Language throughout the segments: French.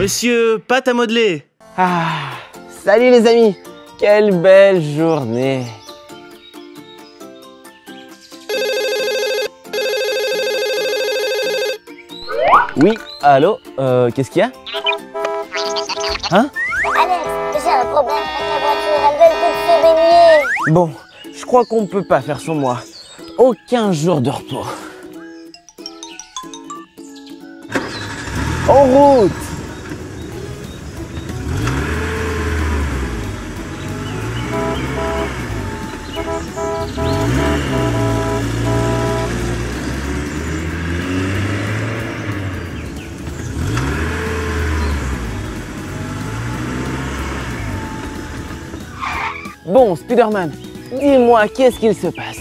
Monsieur, pâte à modeler. Ah, salut les amis, quelle belle journée. Oui, allô, qu'est-ce qu'il y a? Hein? Alex, j'ai un problème avec la voiture, elle veut toutes se baigner. Bon, je crois qu'on peut pas faire sans moi. Aucun jour de repos. En route! Bon, Spider-Man, dis-moi, qu'est-ce qu'il se passe?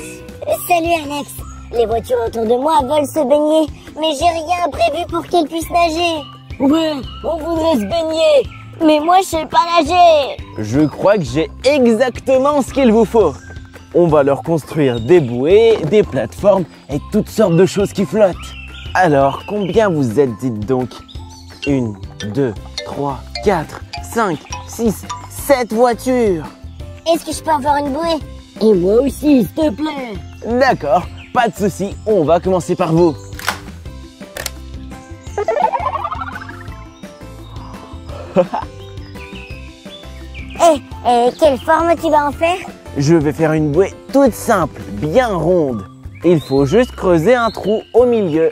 Salut Alex, les voitures autour de moi veulent se baigner, mais j'ai rien prévu pour qu'elles puissent nager. Ouais, on voudrait se baigner, mais moi je sais pas nager. Je crois que j'ai exactement ce qu'il vous faut. On va leur construire des bouées, des plateformes et toutes sortes de choses qui flottent. Alors, combien vous êtes, dites donc? 1, 2, 3, 4, 5, 6, 7 voitures. Est-ce que je peux avoir une bouée? Et moi aussi, s'il te plaît. D'accord, pas de souci, on va commencer par vous. Quelle forme tu vas en faire? Je vais faire une bouée toute simple, bien ronde. Il faut juste creuser un trou au milieu.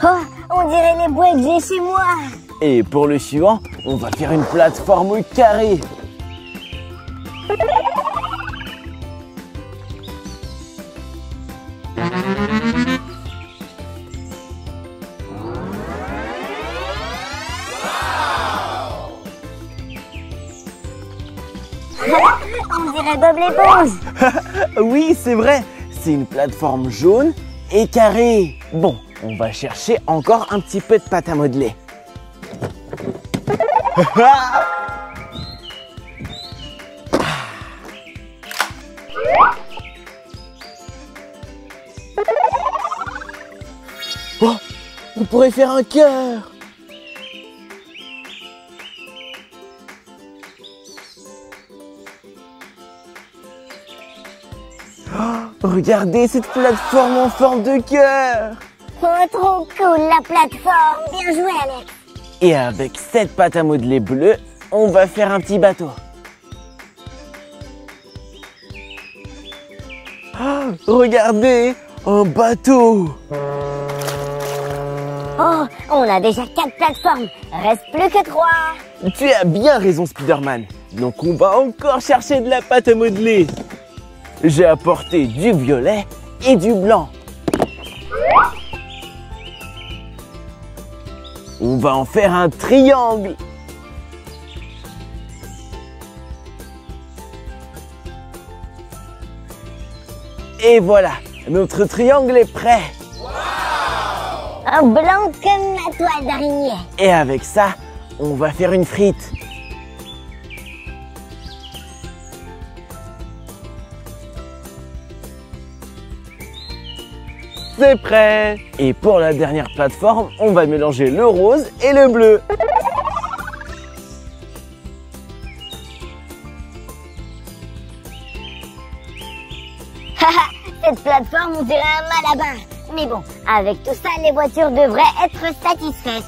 Oh, on dirait les bouées que j'ai chez moi. Et pour le suivant, on va faire une plateforme carrée. On dirait Bob l'éponge. Oui, c'est vrai, c'est une plateforme jaune et carrée. Bon, on va chercher encore un petit peu de pâte à modeler. Oh, on pourrait faire un cœur. Oh, regardez cette plateforme en forme de cœur. Oh, trop cool la plateforme. Bien joué Alex. Et avec cette pâte à modeler bleue, on va faire un petit bateau. Oh, regardez, un bateau. Oh, on a déjà 4 plateformes. Reste plus que 3. Tu as bien raison, Spider-Man. Donc on va encore chercher de la pâte à modeler. J'ai apporté du violet et du blanc. On va en faire un triangle. Et voilà, notre triangle est prêt. Un blanc comme ma toile d'araignée. Et avec ça, on va faire une frite. C'est prêt! Et pour la dernière plateforme, on va mélanger le rose et le bleu. Haha, cette plateforme on dirait un malabar. Mais bon, avec tout ça, les voitures devraient être satisfaites.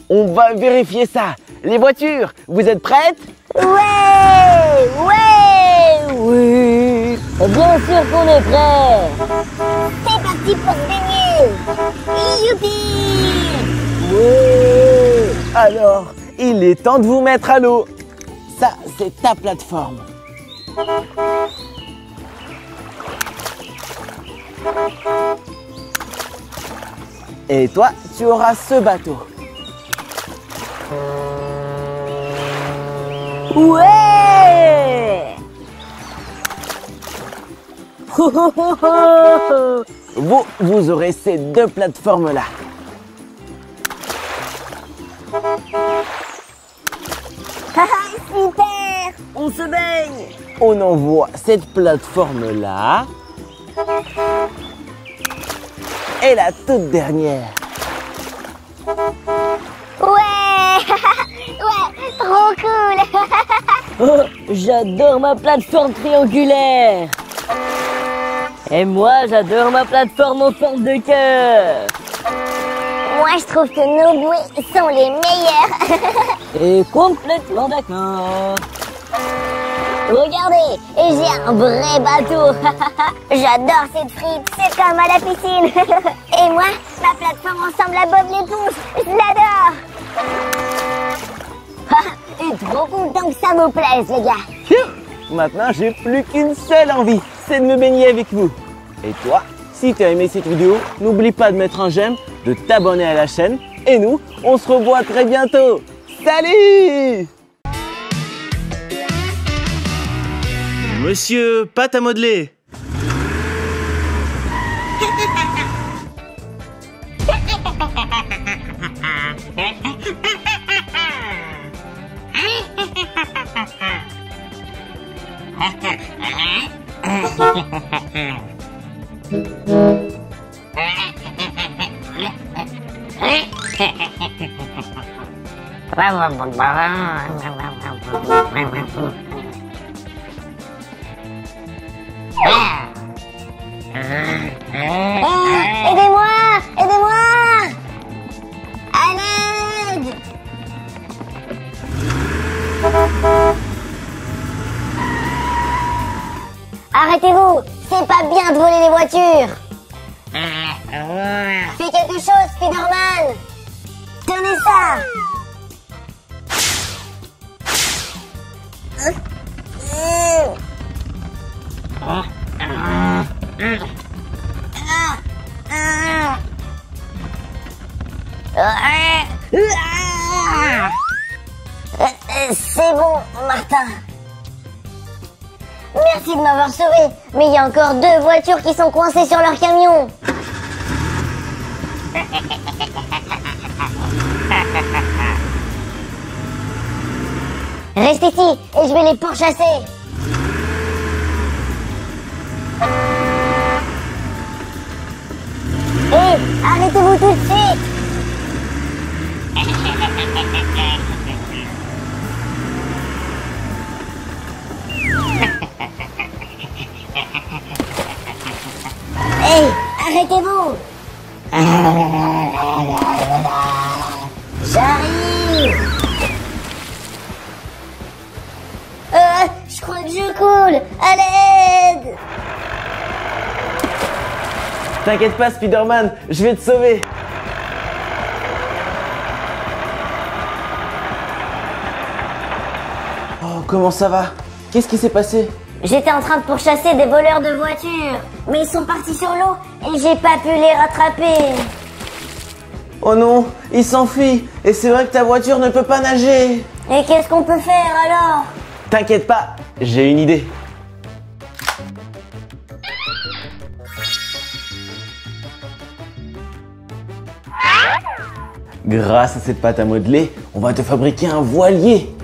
On va vérifier ça. Les voitures, vous êtes prêtes? Ouais! Ouais! Oui! Bien sûr qu'on est prêts! C'est parti pour se baigner! Youpi! Ouais! Alors, il est temps de vous mettre à l'eau. Ça, c'est ta plateforme. Et toi, tu auras ce bateau. Ouais! Vous aurez ces deux plateformes-là. Super! On se baigne! On envoie cette plateforme-là. Et la toute dernière. trop cool. Oh, j'adore ma plateforme triangulaire. Et moi, j'adore ma plateforme en forme de cœur. Moi, je trouve que nos bouées sont les meilleures. Et complètement d'accord. Regardez, j'ai un vrai bateau. J'adore cette frite, c'est comme à la piscine. Et moi, ma plateforme ressemble à Bob l'éponge. Je l'adore. Et trop content que ça vous plaise, les gars. Phew. Maintenant, j'ai plus qu'une seule envie, c'est de me baigner avec vous. Et toi, si tu as aimé cette vidéo, n'oublie pas de mettre un j'aime, de t'abonner à la chaîne. Et nous, on se revoit très bientôt. Salut! Monsieur Pâte à modeler. Aidez-moi! Aidez-moi! À l'aide! Arrêtez-vous! C'est pas bien de voler les voitures! Fais quelque chose, Spider-Man! Tenez ça! C'est bon, Martin. Merci de m'avoir sauvé, mais il y a encore 2 voitures qui sont coincées sur leur camion. Reste ici et je vais les pourchasser. Hé, arrêtez-vous tout de suite. Hé, arrêtez-vous. J'arrive. Je crois que je coule. À l'aide. T'inquiète pas, Spider-Man, je vais te sauver. Oh, comment ça va? Qu'est-ce qui s'est passé? J'étais en train de pourchasser des voleurs de voitures, mais ils sont partis sur l'eau et j'ai pas pu les rattraper. Oh non, il s'enfuit. Et c'est vrai que ta voiture ne peut pas nager. Et qu'est-ce qu'on peut faire alors? T'inquiète pas, j'ai une idée. Grâce à cette pâte à modeler, on va te fabriquer un voilier.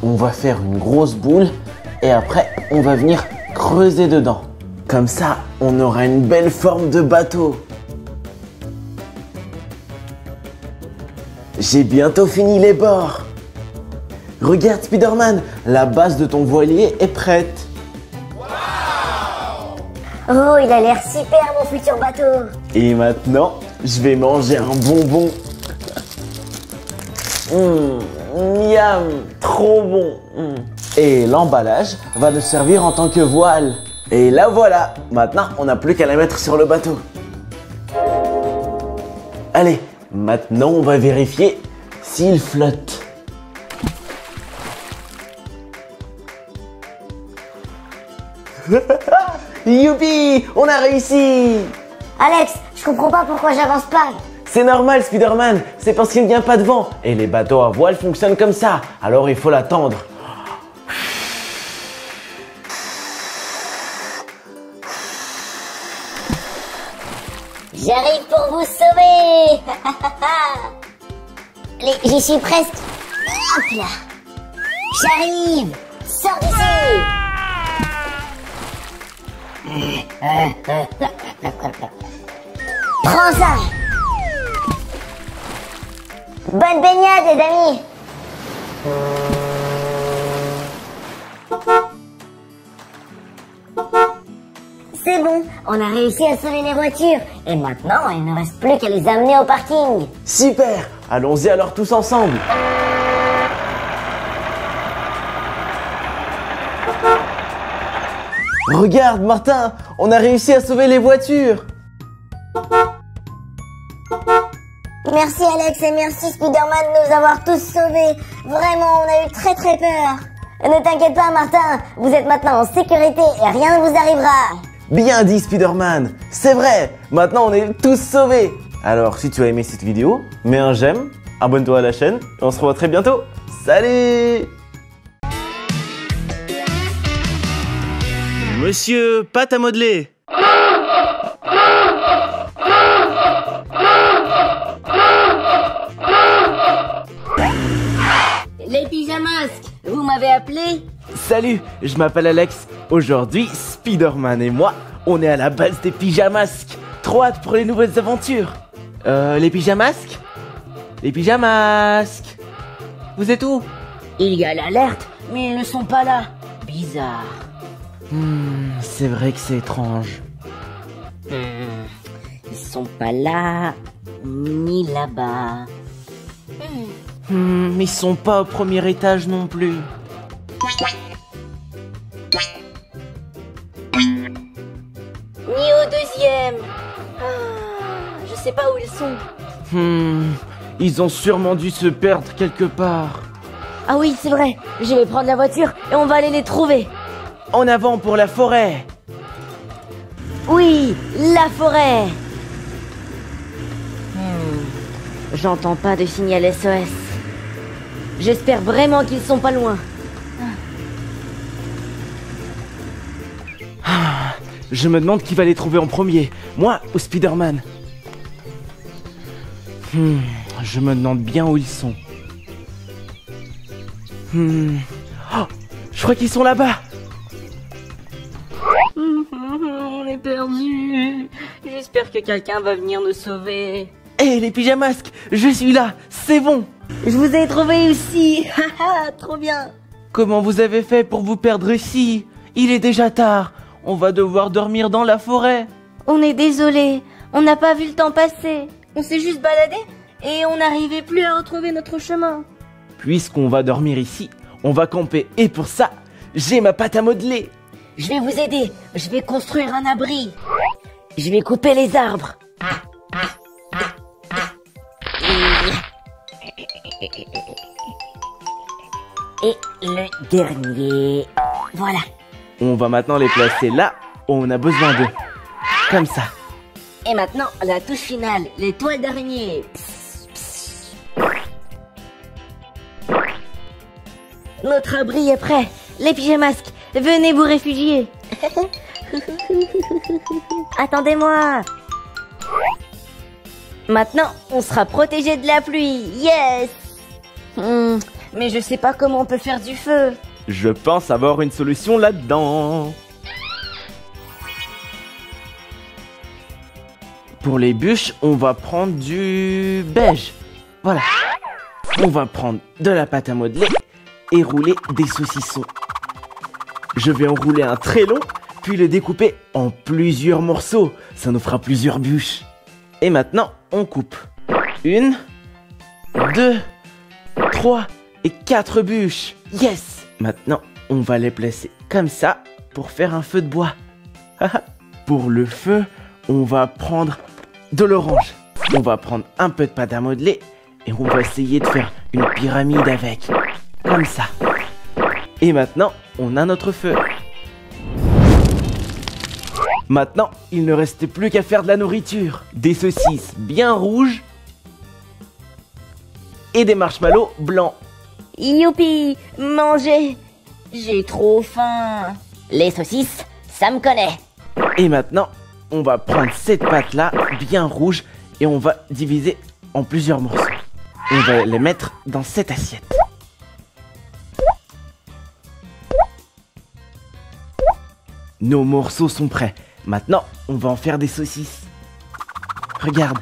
On va faire une grosse boule et après, on va venir creuser dedans. Comme ça, on aura une belle forme de bateau. J'ai bientôt fini les bords. Regarde Spider-Man, la base de ton voilier est prête. Oh, il a l'air super mon futur bateau. Et maintenant, je vais manger un bonbon. Miam, trop bon. Et l'emballage va nous servir en tant que voile. Et là voilà, maintenant on n'a plus qu'à la mettre sur le bateau. Allez, maintenant on va vérifier s'il flotte. Youpi, on a réussi. Alex, je comprends pas pourquoi j'avance pas. C'est normal Spider-Man, c'est parce qu'il n'y a pas de vent. Et les bateaux à voile fonctionnent comme ça, alors il faut l'attendre. J'arrive pour vous sauver. Allez, j'y suis presque. Hop là. J'arrive. Sors d'ici. Prends ça. Bonne baignade, les amis. C'est bon, on a réussi à sauver les voitures. Et maintenant, il ne reste plus qu'à les amener au parking. Super! Allons-y alors tous ensemble. Regarde, Martin, on a réussi à sauver les voitures. Merci Alex et merci Spider-Man de nous avoir tous sauvés. Vraiment, on a eu très peur. Ne t'inquiète pas Martin, vous êtes maintenant en sécurité et rien ne vous arrivera. Bien dit, Spider-Man. C'est vrai, maintenant on est tous sauvés. Alors, si tu as aimé cette vidéo, mets un j'aime, abonne-toi à la chaîne et on se revoit très bientôt. Salut! Monsieur Pâte à modeler. Les pyjamasques, vous m'avez appelé? Salut, je m'appelle Alex. Aujourd'hui, Spider-Man et moi, on est à la base des pyjamasques. Trop hâte pour les nouvelles aventures. Les pyjamasques? Les pyjamasques? Vous êtes où? Il y a l'alerte, mais ils ne sont pas là. Bizarre. C'est vrai que c'est étrange. Ils sont pas là, ni là-bas. Ils sont pas au premier étage non plus. Ni au deuxième. Je sais pas où ils sont. Ils ont sûrement dû se perdre quelque part. Ah oui, c'est vrai. Je vais prendre la voiture et on va aller les trouver. En avant pour la forêt. Oui, la forêt. J'entends pas de signal SOS. J'espère vraiment qu'ils sont pas loin. Je me demande qui va les trouver en premier, moi ou Spider-Man. Je me demande bien où ils sont. Oh, je crois qu'ils sont là-bas. On est perdus. J'espère que quelqu'un va venir nous sauver. Hé, les pyjamasques, je suis là, c'est bon. Je vous ai trouvé aussi. Haha, trop bien. Comment vous avez fait pour vous perdre ici? Il est déjà tard. On va devoir dormir dans la forêt. On est désolé. On n'a pas vu le temps passer. On s'est juste baladé et on n'arrivait plus à retrouver notre chemin. Puisqu'on va dormir ici, on va camper. Et pour ça, j'ai ma pâte à modeler. Je vais vous aider. Je vais construire un abri. Je vais couper les arbres. Et le dernier. Voilà. On va maintenant les placer là où on a besoin d'eux. Comme ça. Et maintenant, la touche finale, les toiles d'araignée. Notre abri est prêt. Les pyjamasques, venez vous réfugier. Attendez-moi. Maintenant, on sera protégé de la pluie. Yes. Mais je sais pas comment on peut faire du feu. Je pense avoir une solution là-dedans. Pour les bûches, on va prendre du beige. Voilà. On va prendre de la pâte à modeler et rouler des saucissons. Je vais enrouler un très long, puis le découper en plusieurs morceaux. Ça nous fera plusieurs bûches. Et maintenant, on coupe. 1, 2, 3 et 4 bûches. Yes! Maintenant, on va les placer comme ça pour faire un feu de bois. Pour le feu, on va prendre de l'orange. On va prendre un peu de pâte à modeler et on va essayer de faire une pyramide avec. Comme ça. Et maintenant, on a notre feu. Maintenant, il ne restait plus qu'à faire de la nourriture. Des saucisses bien rouges et des marshmallows blancs. Youpi, mangez. J'ai trop faim. Les saucisses, ça me connaît. Et maintenant, on va prendre cette pâte-là, bien rouge, et on va diviser en plusieurs morceaux. On va les mettre dans cette assiette. Nos morceaux sont prêts. Maintenant, on va en faire des saucisses. Regarde,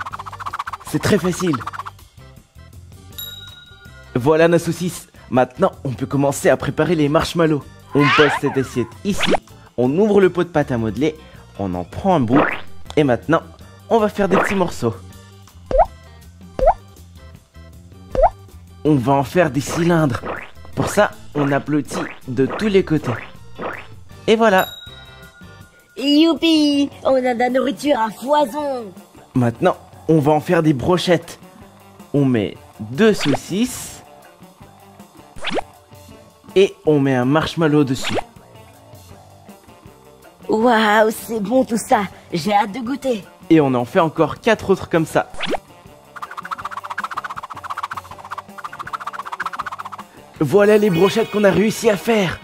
c'est très facile. Voilà nos saucisses. Maintenant, on peut commencer à préparer les marshmallows. On pose cette assiette ici, on ouvre le pot de pâte à modeler, on en prend un bout, et maintenant, on va faire des petits morceaux. On va en faire des cylindres. Pour ça, on applaudit de tous les côtés. Et voilà. Youpi! On a de la nourriture à foison! Maintenant, on va en faire des brochettes. On met 2 saucisses. Et on met un marshmallow dessus. Waouh, c'est bon tout ça! J'ai hâte de goûter! Et on en fait encore 4 autres comme ça. Voilà les brochettes qu'on a réussi à faire.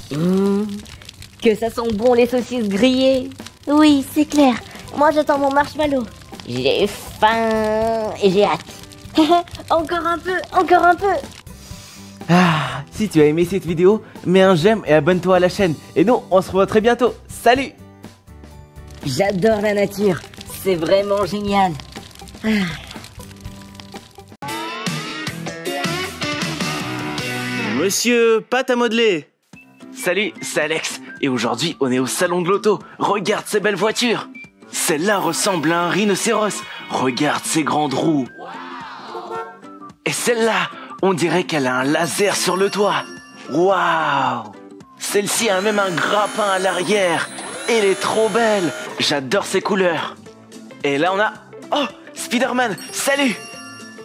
Que ça sent bon les saucisses grillées! Oui, c'est clair. Moi, j'attends mon marshmallow. J'ai faim et j'ai hâte! Encore un peu, encore un peu. Ah, si tu as aimé cette vidéo, mets un j'aime et abonne-toi à la chaîne. Et nous, on se revoit très bientôt. Salut! J'adore la nature! C'est vraiment génial! Monsieur Pâte à modeler. Salut, c'est Alex. Et aujourd'hui, on est au salon de l'auto. Regarde ces belles voitures. Celle-là ressemble à un rhinocéros. Regarde ces grandes roues. Et celle-là, on dirait qu'elle a un laser sur le toit. Waouh! Celle-ci a même un grappin à l'arrière. Elle est trop belle. J'adore ses couleurs. Et là, on a... Oh, Spider-Man, salut!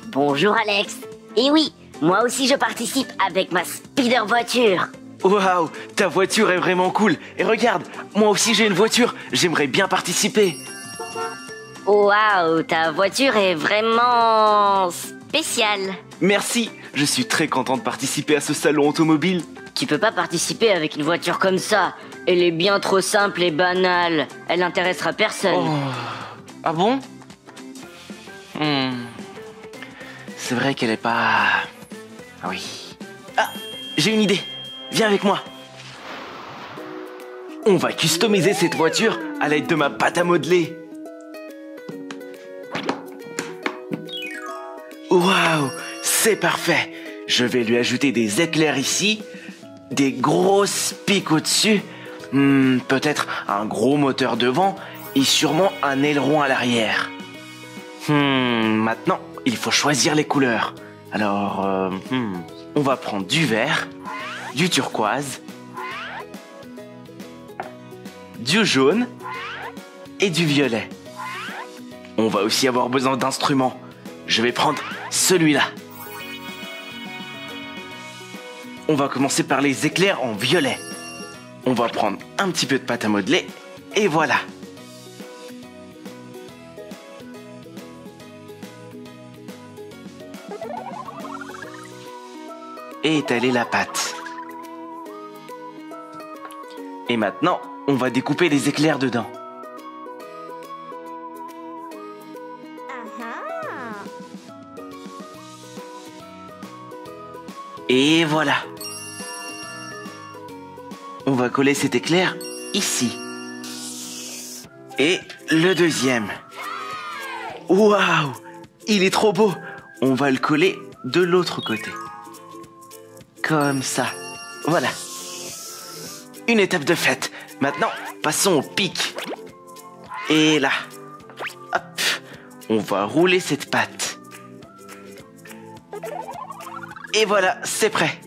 Bonjour, Alex. Et oui, moi aussi, je participe avec ma Spider voiture. Waouh, ta voiture est vraiment cool. Et regarde, moi aussi j'ai une voiture. J'aimerais bien participer. Waouh, ta voiture est vraiment spéciale. Merci, je suis très content de participer à ce salon automobile. Tu peux pas participer avec une voiture comme ça! Elle est bien trop simple et banale! Elle n'intéressera personne! Oh. Ah bon? C'est vrai qu'elle est pas... Ah oui. Ah, j'ai une idée. Viens avec moi. On va customiser cette voiture à l'aide de ma pâte à modeler. Waouh, c'est parfait. Je vais lui ajouter des éclairs ici, des grosses piques au-dessus, peut-être un gros moteur devant et sûrement un aileron à l'arrière. Maintenant, il faut choisir les couleurs. Alors, on va prendre du vert, du turquoise, du jaune et du violet. On va aussi avoir besoin d'instruments. Je vais prendre celui-là. On va commencer par les éclairs en violet. On va prendre un petit peu de pâte à modeler et voilà. Et étaler la pâte. Et maintenant, on va découper des éclairs dedans. Et voilà. On va coller cet éclair ici. Et le deuxième. Waouh! Il est trop beau. On va le coller de l'autre côté. Comme ça. Voilà. Une étape de fait. Maintenant, passons au pic. Et là. Hop. On va rouler cette pâte. Et voilà, c'est prêt.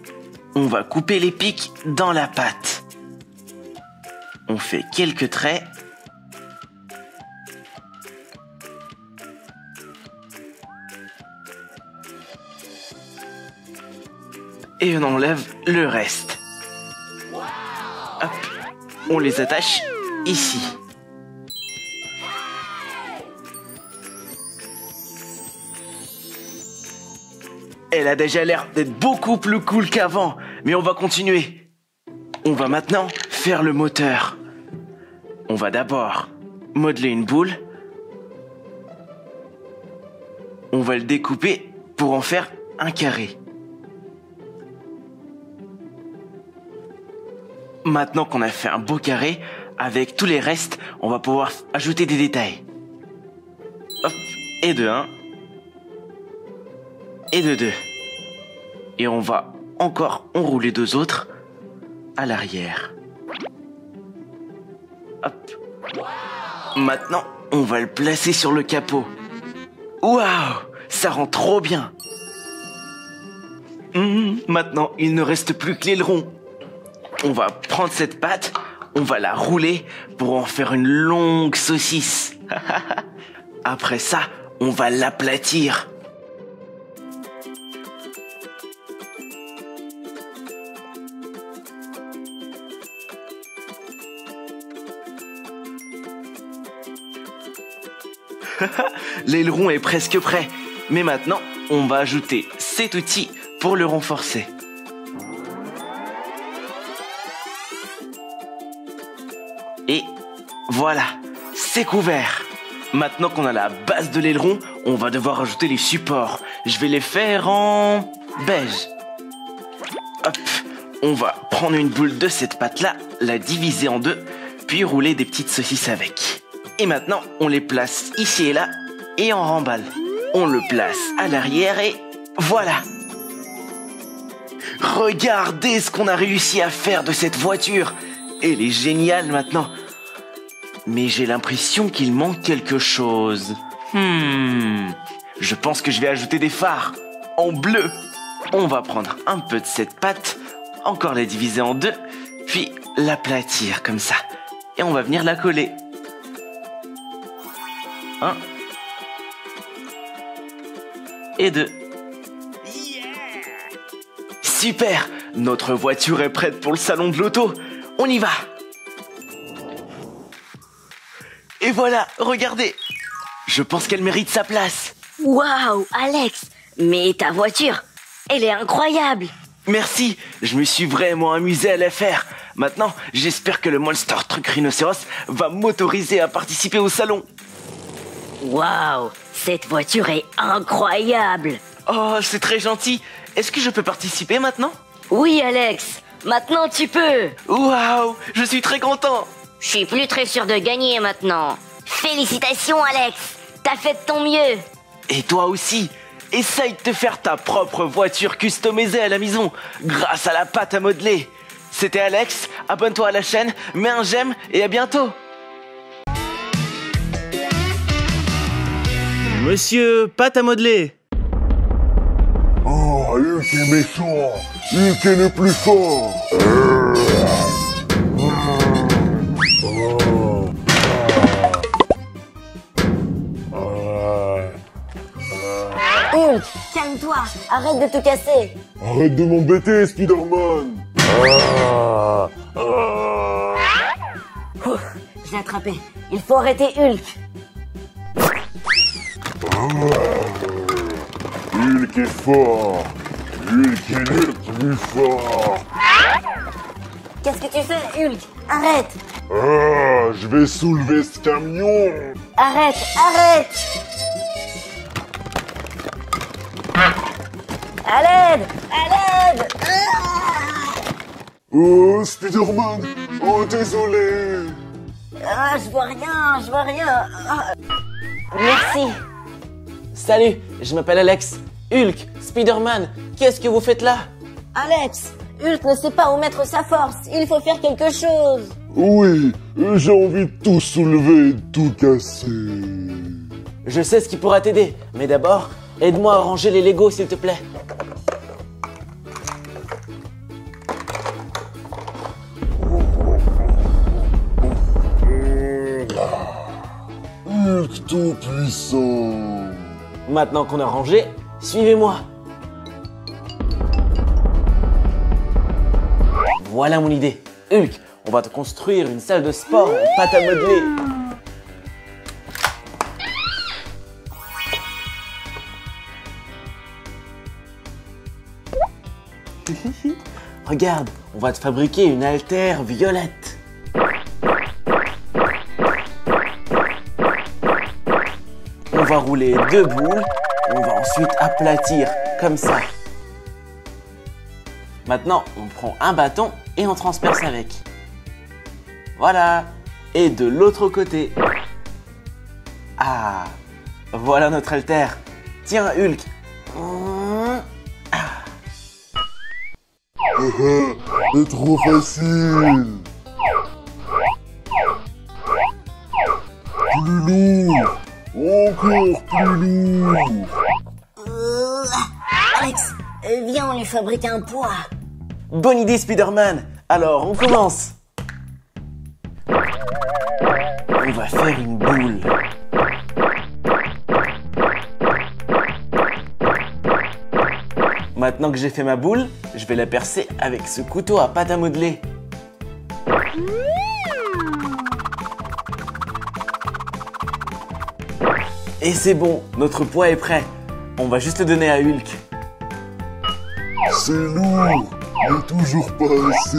On va couper les pics dans la pâte. On fait quelques traits. Et on enlève le reste. Hop, on les attache ici. Elle a déjà l'air d'être beaucoup plus cool qu'avant, mais on va continuer. On va maintenant faire le moteur. On va d'abord modeler une boule. On va le découper pour en faire un carré. Maintenant qu'on a fait un beau carré, avec tous les restes, on va pouvoir ajouter des détails. Hop, et de 1. Et de 2. Et on va encore enrouler 2 autres à l'arrière. Hop. Maintenant, on va le placer sur le capot. Waouh, ça rend trop bien. Maintenant, il ne reste plus que l'aileron. On va prendre cette pâte, on va la rouler pour en faire une longue saucisse. Après ça, on va l'aplatir. L'aileron est presque prêt. Mais maintenant, on va ajouter cet outil pour le renforcer. Et voilà, c'est couvert. Maintenant qu'on a la base de l'aileron, on va devoir ajouter les supports. Je vais les faire en beige. Hop, on va prendre une boule de cette pâte-là, la diviser en 2, puis rouler des petites saucisses avec. Et maintenant, on les place ici et là, et on remballe. On le place à l'arrière et voilà. Regardez ce qu'on a réussi à faire de cette voiture. Elle est géniale maintenant. Mais j'ai l'impression qu'il manque quelque chose. Je pense que je vais ajouter des phares en bleu. On va prendre un peu de cette pâte, encore la diviser en 2, puis l'aplatir comme ça. Et on va venir la coller. 1 et 2. Super! Notre voiture est prête pour le salon de l'auto. On y va! Et voilà, regardez! Je pense qu'elle mérite sa place. Waouh, Alex, mais ta voiture, elle est incroyable. Merci, je me suis vraiment amusé à la faire. Maintenant, j'espère que le Monster Truck Rhinocéros va m'autoriser à participer au salon. Waouh, cette voiture est incroyable. Oh, c'est très gentil. Est-ce que je peux participer maintenant? Oui, Alex, maintenant tu peux. Waouh, je suis très content. Je suis plus très sûr de gagner maintenant. Félicitations, Alex. T'as fait de ton mieux. Et toi aussi, essaye de te faire ta propre voiture customisée à la maison grâce à la pâte à modeler. C'était Alex, abonne-toi à la chaîne, mets un j'aime et à bientôt. Monsieur Pâte à modeler. Oh, Hulk est méchant. Hulk est le plus fort. Hulk, calme-toi. Arrête de tout casser. Arrête de m'embêter, Spider-Man. Ouf, je l'ai attrapé. Il faut arrêter Hulk. Hulk est fort. Hulk est le plus fort. Qu'est-ce que tu fais, Hulk? Arrête. Ah, je vais soulever ce camion. Arrête, arrête. À l'aide, à l'aide. Oh, Spider-Man. Oh, désolé. Ah, je vois rien, je vois rien. Ah. Merci. Salut, je m'appelle Alex. Hulk, Spider-Man, qu'est-ce que vous faites là? Alex, Hulk ne sait pas où mettre sa force. Il faut faire quelque chose. Oui, j'ai envie de tout soulever et de tout casser. Je sais ce qui pourra t'aider, mais d'abord, aide-moi à ranger les Legos s'il te plaît. Hulk tout puissant. Maintenant qu'on a rangé, suivez-moi. Voilà mon idée. Hulk, on va te construire une salle de sport en pâte à modeler. Regarde, on va te fabriquer une haltère violette. On va rouler 2 boules, on va ensuite aplatir comme ça. Maintenant, on prend un bâton et on transperce avec. Voilà. Et de l'autre côté. Ah, voilà notre haltère. Tiens, Hulk. Ah. C'est trop facile. Plus lourd. Encore plus lourd. Alex, viens, on lui fabrique un poids. Bonne idée, Spider-Man. Alors, on commence. On va faire une boule. Maintenant que j'ai fait ma boule, je vais la percer avec ce couteau à pâte à modeler. Et c'est bon, notre poids est prêt. On va juste le donner à Hulk. C'est lourd, mais toujours pas assez.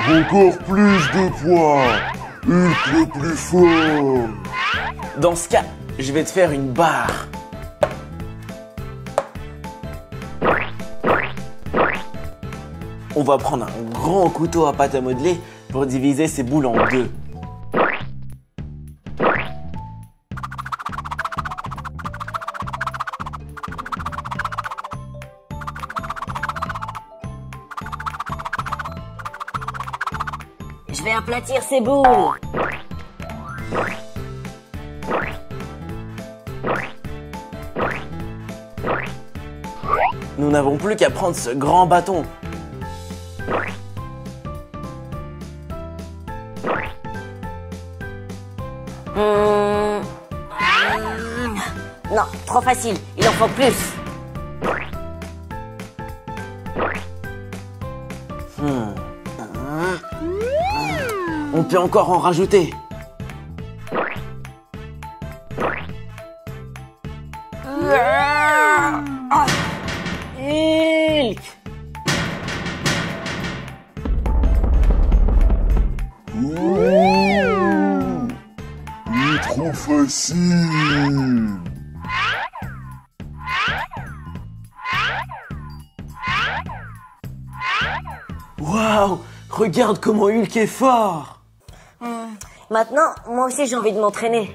Encore plus de poids. Hulk le plus fort. Dans ce cas, je vais te faire une barre. On va prendre un grand couteau à pâte à modeler pour diviser ces boules en deux. Je vais aplatir ces boules. Nous n'avons plus qu'à prendre ce grand bâton. Non, trop facile. Il en faut plus. On peut encore en rajouter. Hulk! Il est trop facile. Waouh! Regarde comment Hulk est fort! Maintenant, moi aussi j'ai envie de m'entraîner.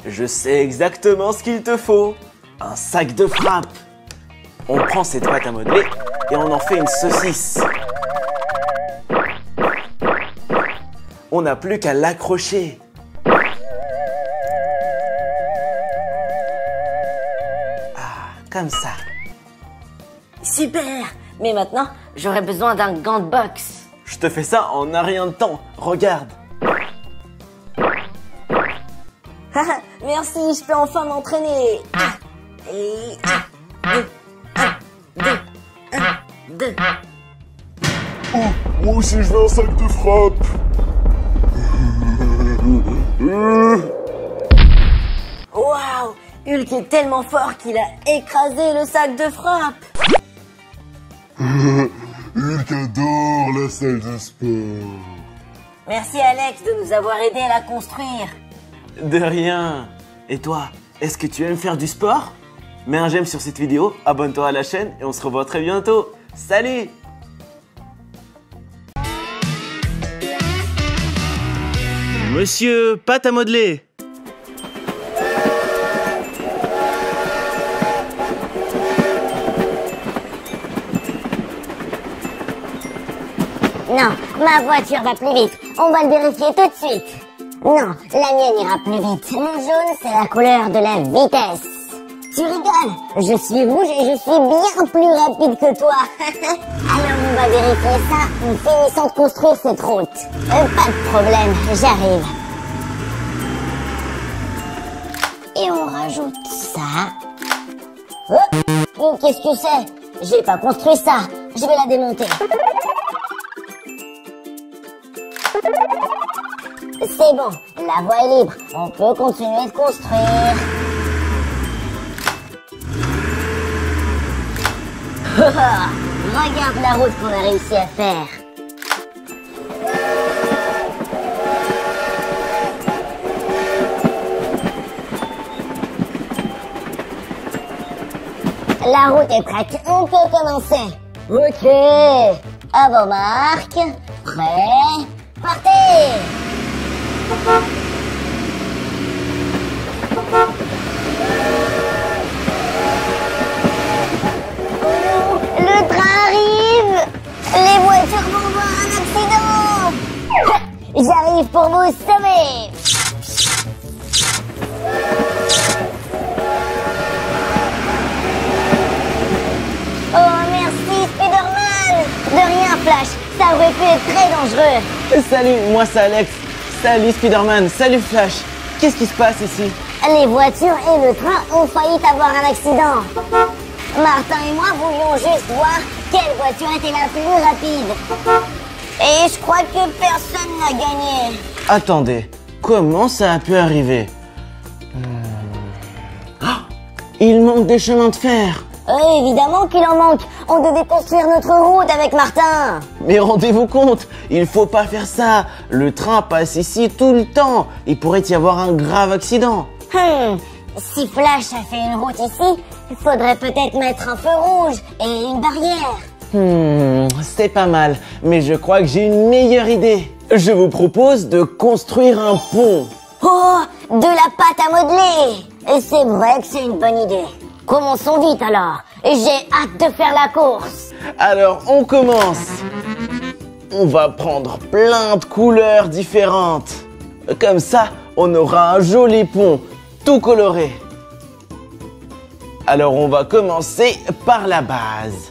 Je sais exactement ce qu'il te faut. Un sac de frappe. On prend cette pâte à modeler et on en fait une saucisse. On n'a plus qu'à l'accrocher. Ah, comme ça. Super! Mais maintenant, j'aurais besoin d'un gant de boxe. Je te fais ça en un rien de temps. Regarde. Merci, je peux enfin m'entraîner. Et 2. Oh, moi aussi je veux un sac de frappe. Waouh! Hulk est tellement fort qu'il a écrasé le sac de frappe. Hulk adore la salle de sport. Merci Alex de nous avoir aidé à la construire. De rien. Et toi, est-ce que tu aimes faire du sport? Mets un j'aime sur cette vidéo, abonne-toi à la chaîne et on se revoit très bientôt. Salut! Monsieur, pâte à modeler. Non, ma voiture va plus vite. On va le vérifier tout de suite. Non, la mienne ira plus vite. Le jaune, c'est la couleur de la vitesse. Tu rigoles? Je suis rouge et je suis bien plus rapide que toi. Alors on va vérifier ça en finissant de construire cette route. Pas de problème, j'arrive. Et on rajoute ça. Oh, qu'est-ce que c'est? J'ai pas construit ça. Je vais la démonter. C'est bon, la voie est libre. On peut continuer de construire. Regarde la route qu'on a réussi à faire. La route est prête, on peut commencer. Ok, à vos marques, prêts, partez. j'arrive pour vous sauver. Oh, merci, Spider-Man. De rien, Flash. Ça aurait pu être très dangereux. Salut, moi c'est Alex. Salut Spider-Man, salut Flash. Qu'est-ce qui se passe ici? Les voitures et le train ont failli avoir un accident. Martin et moi voulions juste voir quelle voiture était la plus rapide. Et je crois que personne n'a gagné. Attendez, comment ça a pu arriver? Il manque des chemins de fer. Évidemment qu'il en manque. On devait construire notre route avec Martin. Mais rendez-vous compte, il faut pas faire ça. Le train passe ici tout le temps. Il pourrait y avoir un grave accident. Si Flash a fait une route ici, il faudrait peut-être mettre un feu rouge et une barrière. C'est pas mal, mais je crois que j'ai une meilleure idée. Je vous propose de construire un pont. Oh, de la pâte à modeler. Et c'est vrai que c'est une bonne idée. Commençons vite alors. J'ai hâte de faire la course. Alors, on commence. On va prendre plein de couleurs différentes. Comme ça, on aura un joli pont, tout coloré. Alors, on va commencer par la base.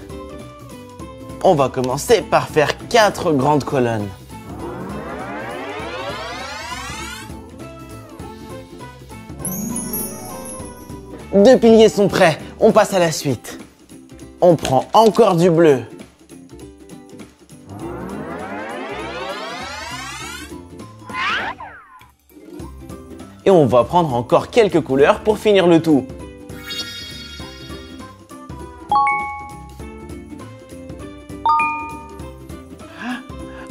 On va commencer par faire 4 grandes colonnes. Deux piliers sont prêts, on passe à la suite. On prend encore du bleu. Et on va prendre encore quelques couleurs pour finir le tout.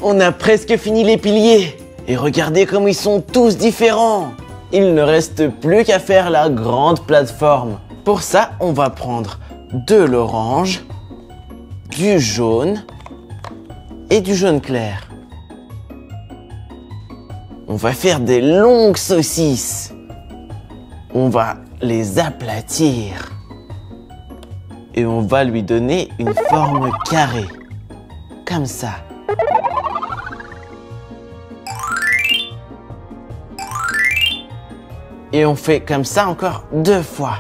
On a presque fini les piliers. Et regardez comme ils sont tous différents. Il ne reste plus qu'à faire la grande plateforme. Pour ça, on va prendre de l'orange, du jaune et du jaune clair. On va faire des longues saucisses. On va les aplatir. Et on va lui donner une forme carrée. Comme ça. Et on fait comme ça encore 2 fois.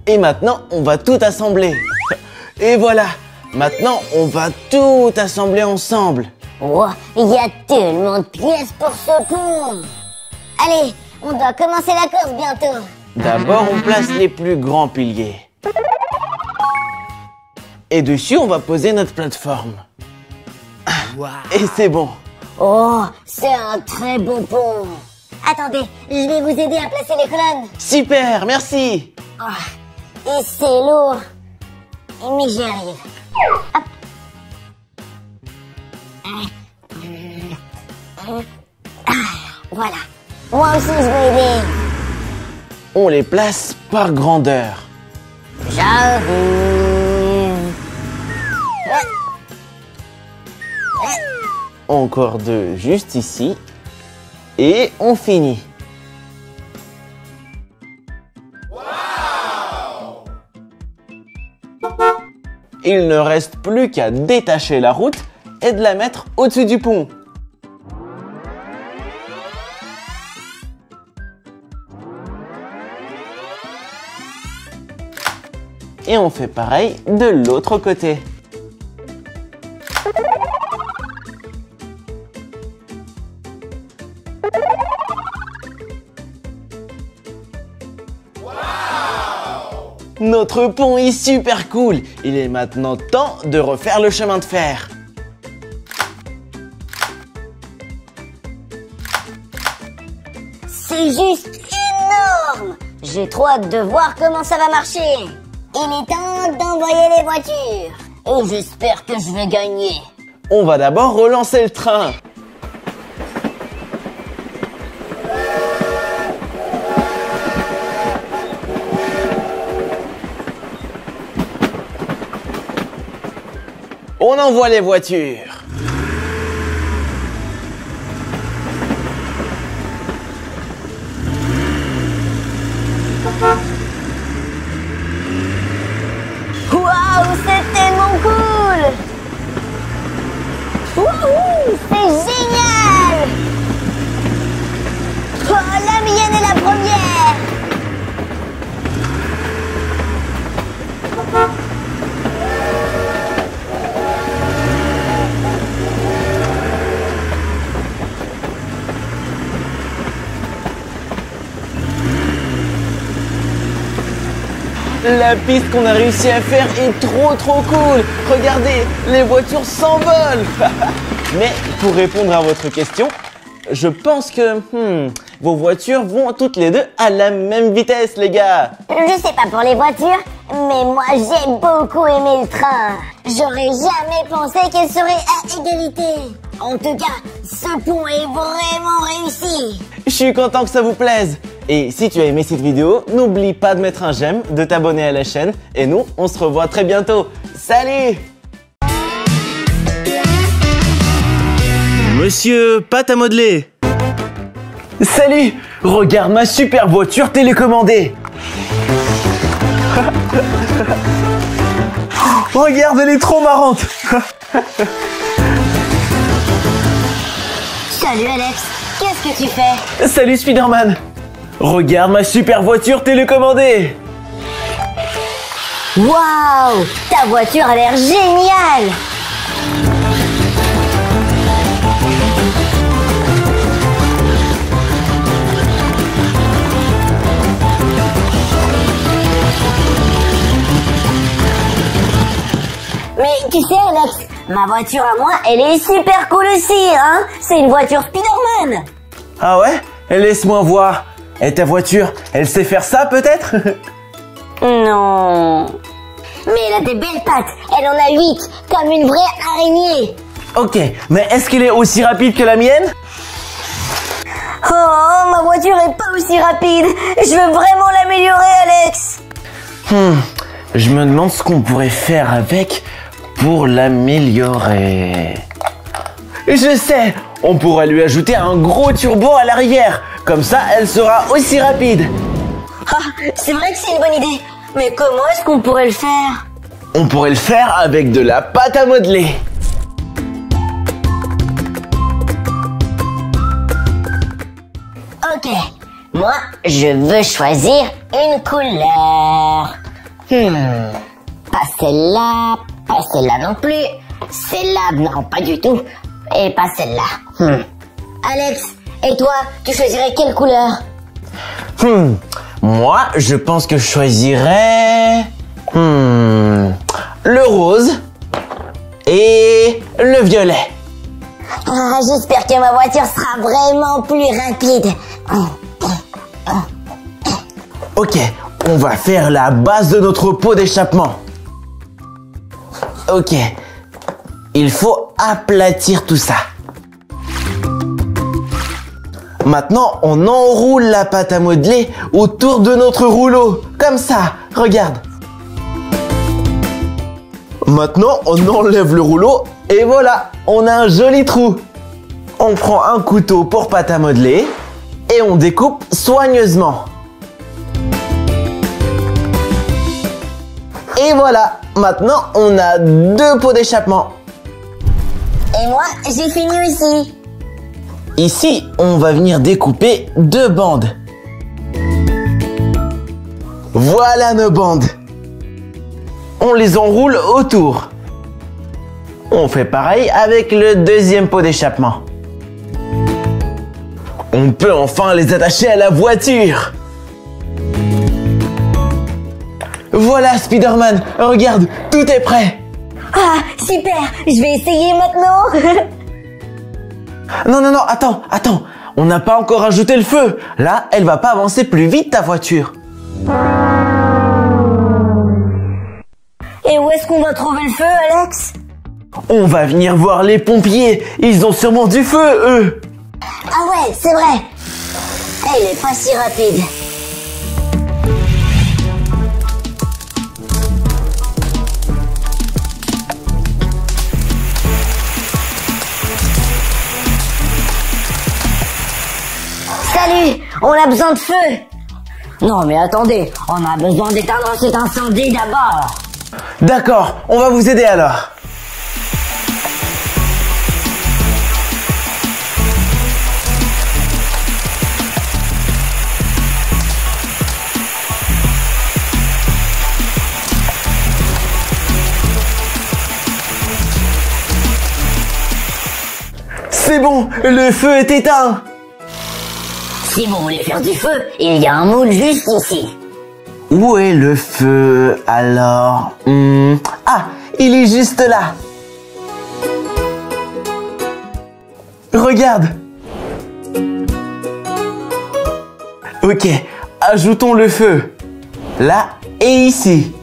Et maintenant, on va tout assembler. Et voilà, maintenant, on va tout assembler ensemble. Oh, il y a tellement de pièces pour ce pont. Allez, on doit commencer la course bientôt. D'abord, on place les plus grands piliers. Et dessus, on va poser notre plateforme. Et c'est bon. Oh, c'est un très beau pont. Attendez, je vais vous aider à placer les colonnes. Super, merci. Oh, et c'est lourd. Mais j'y arrive. Hop. Voilà. Moi aussi, je vais aider. On les place par grandeur. J'arrive. Encore 2 juste ici. Et on finit. Il ne reste plus qu'à détacher la route et de la mettre au-dessus du pont. Et on fait pareil de l'autre côté. Notre pont est super cool. Il est maintenant temps de refaire le chemin de fer. C'est juste énorme. J'ai trop hâte de voir comment ça va marcher. Il est temps d'envoyer les voitures. Et j'espère que je vais gagner. On va d'abord relancer le train. On envoie les voitures. La piste qu'on a réussi à faire est trop cool. Regardez, les voitures s'envolent. Mais pour répondre à votre question, je pense que vos voitures vont toutes les deux à la même vitesse, les gars. Je sais pas pour les voitures, mais moi j'ai beaucoup aimé le train. J'aurais jamais pensé qu'elle serait à égalité. En tout cas, ce pont est vraiment réussi. Je suis content que ça vous plaise. Et si tu as aimé cette vidéo, n'oublie pas de mettre un j'aime, de t'abonner à la chaîne. Et nous, on se revoit très bientôt. Salut! Monsieur pâte à modeler. Salut! Regarde ma super voiture télécommandée. Regarde, elle est trop marrante. Salut Alex, qu'est-ce que tu fais? Salut Spider-Man. Regarde ma super voiture télécommandée. Waouh, ta voiture a l'air géniale. Mais tu sais Alex, ma voiture à moi, elle est super cool aussi, hein. C'est une voiture Spider-Man. Ah ouais? Laisse-moi voir. Et ta voiture, elle sait faire ça peut-être? Non. Mais elle a des belles pattes, elle en a 8, comme une vraie araignée. Ok, mais est-ce qu'elle est aussi rapide que la mienne? Oh, ma voiture est pas aussi rapide. Je veux vraiment l'améliorer, Alex. Je me demande ce qu'on pourrait faire avec pour l'améliorer. Je sais, on pourra lui ajouter un gros turbo à l'arrière. Comme ça, elle sera aussi rapide. Ah, c'est vrai que c'est une bonne idée. Mais comment est-ce qu'on pourrait le faire? On pourrait le faire avec de la pâte à modeler. Ok, moi, je veux choisir une couleur. Pas celle-là, pas celle-là non plus. Celle-là, non, pas du tout. Et pas celle-là. Alex, et toi, tu choisirais quelle couleur? Moi, je pense que je choisirais le rose et le violet. Ah, j'espère que ma voiture sera vraiment plus rapide. Ok, on va faire la base de notre pot d'échappement. Ok, il faut aplatir tout ça. Maintenant, on enroule la pâte à modeler autour de notre rouleau. Comme ça, regarde. Maintenant, on enlève le rouleau et voilà, on a un joli trou. On prend un couteau pour pâte à modeler et on découpe soigneusement. Et voilà, maintenant on a 2 pots d'échappement. Et moi, j'ai fini aussi. Ici, on va venir découper 2 bandes. Voilà nos bandes. On les enroule autour. On fait pareil avec le 2e pot d'échappement. On peut enfin les attacher à la voiture. Voilà Spider-Man, regarde, tout est prêt. Ah, super, je vais essayer maintenant. Non, attends. On n'a pas encore ajouté le feu. Là, elle va pas avancer plus vite ta voiture. Et où est-ce qu'on va trouver le feu, Alex? On va venir voir les pompiers. Ils ont sûrement du feu, eux. Ah ouais, c'est vrai. Elle est pas si rapide. Salut, on a besoin de feu. Non mais attendez, on a besoin d'éteindre cet incendie d'abord. D'accord, on va vous aider alors. C'est bon, le feu est éteint. Si vous voulez faire du feu, il y a un moule juste ici. Où est le feu alors? Ah, il est juste là. Regarde. Ok, ajoutons le feu. Là et ici.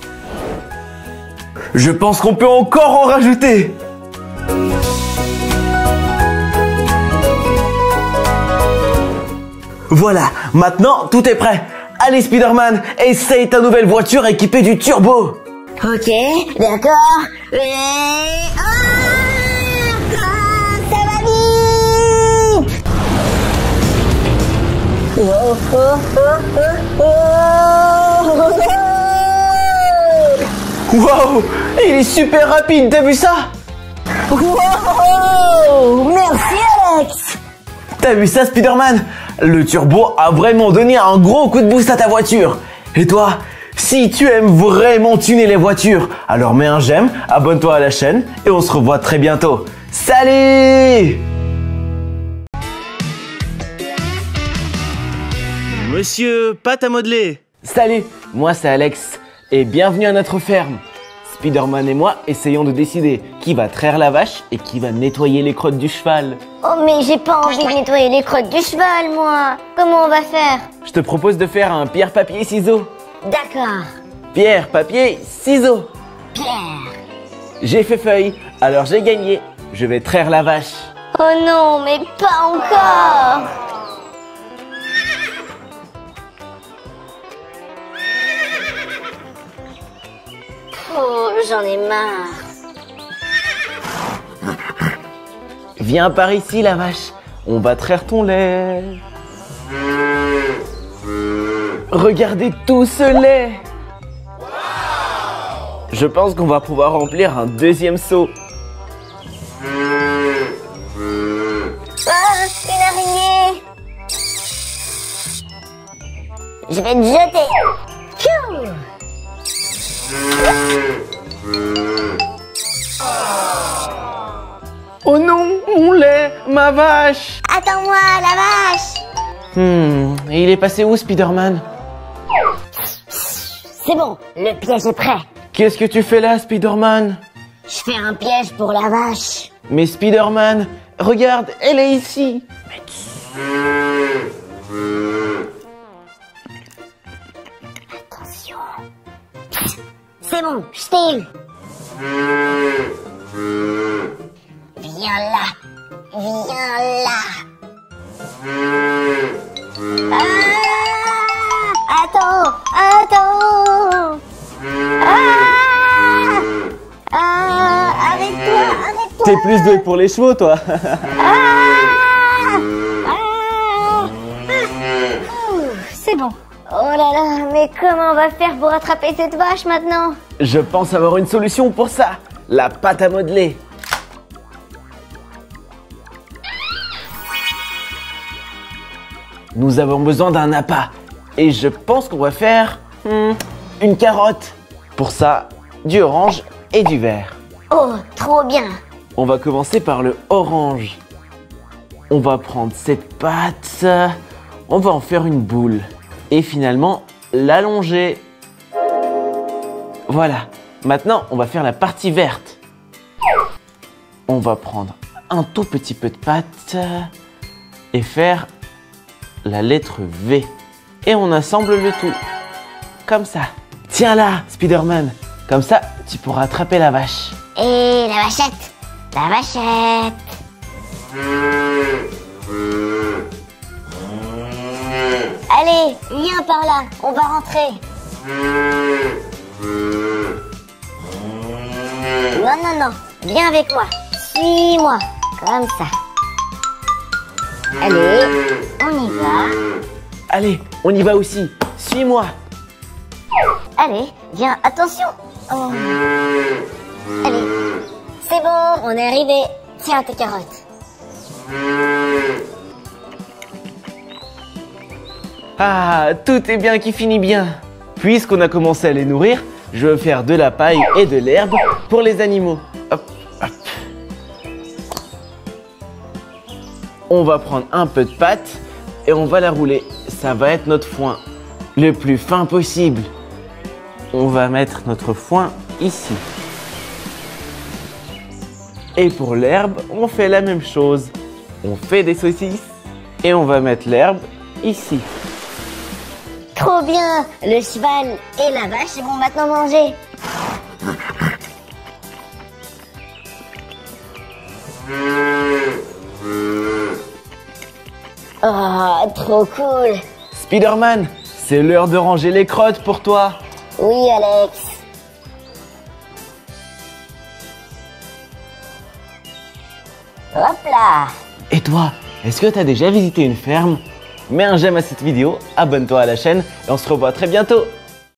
Je pense qu'on peut encore en rajouter. Voilà, maintenant tout est prêt. Allez Spider-Man, essaye ta nouvelle voiture équipée du turbo. Ok, d'accord. Ça va vite. Wow, il est super rapide, t'as vu ça? Wow, merci Alex. T'as vu ça Spider-Man? Le turbo a vraiment donné un gros coup de boost à ta voiture. Et toi, si tu aimes vraiment tuner les voitures, alors mets un j'aime, abonne-toi à la chaîne et on se revoit très bientôt. Salut! Monsieur Pâte à modeler. Salut, moi c'est Alex et bienvenue à notre ferme. Spider-Man et moi essayons de décider qui va traire la vache et qui va nettoyer les crottes du cheval. Oh mais j'ai pas envie de nettoyer les crottes du cheval moi. Comment on va faire? Je te propose de faire un pierre, papier, ciseaux. D'accord. Pierre, papier, ciseaux. Pierre. J'ai fait feuille, alors j'ai gagné. Je vais traire la vache. Oh non, mais pas encore. Oh, j'en ai marre. Viens par ici la vache, on va traire ton lait. Regardez tout ce lait. Je pense qu'on va pouvoir remplir un deuxième seau. Ah, une araignée. Je vais te jeter. Pfiou. Oh non, mon lait, ma vache. Attends-moi, la vache. Il est passé où Spider-Man? C'est bon, le piège est prêt. Qu'est-ce que tu fais là Spider-Man? Je fais un piège pour la vache. Mais Spider-Man, regarde, elle est ici. Attention. C'est bon, je t'ai eu. Viens là. Viens là. Ah, attends. Arrête-toi. T'es plus doué pour les chevaux toi. C'est bon. Oh là là, mais comment on va faire pour attraper cette vache maintenant? Je pense avoir une solution pour ça. La pâte à modeler. Nous avons besoin d'un appât. Et je pense qu'on va faire une carotte. Pour ça, du orange et du vert. Oh, trop bien. On va commencer par le orange. On va prendre cette pâte. On va en faire une boule. Et finalement, l'allonger. Voilà. Maintenant, on va faire la partie verte. On va prendre un tout petit peu de pâte et faire la lettre V. Et on assemble le tout. Comme ça. Tiens là, Spider-Man. Comme ça, tu pourras attraper la vache. Et la vachette. La vachette. Allez, viens par là. On va rentrer. Non. Viens avec moi. Suis-moi. Comme ça. Allez, on y va. Allez, on y va aussi. Suis-moi. Allez, viens, attention. Oh. Allez, c'est bon, on est arrivé. Tiens tes carottes. Ah, tout est bien qui finit bien. Puisqu'on a commencé à les nourrir, je vais faire de la paille et de l'herbe pour les animaux. Hop, hop. On va prendre un peu de pâte et on va la rouler. Ça va être notre foin, le plus fin possible. on va mettre notre foin ici. Et pour l'herbe, on fait la même chose. On fait des saucisses et on va mettre l'herbe ici. Trop bien! Le cheval et la vache vont maintenant manger. Oh, trop cool! Spider-Man, c'est l'heure de ranger les crottes pour toi. Oui, Alex. Hop là! Et toi, est-ce que tu as déjà visité une ferme? Mets un j'aime à cette vidéo, abonne-toi à la chaîne et on se revoit très bientôt.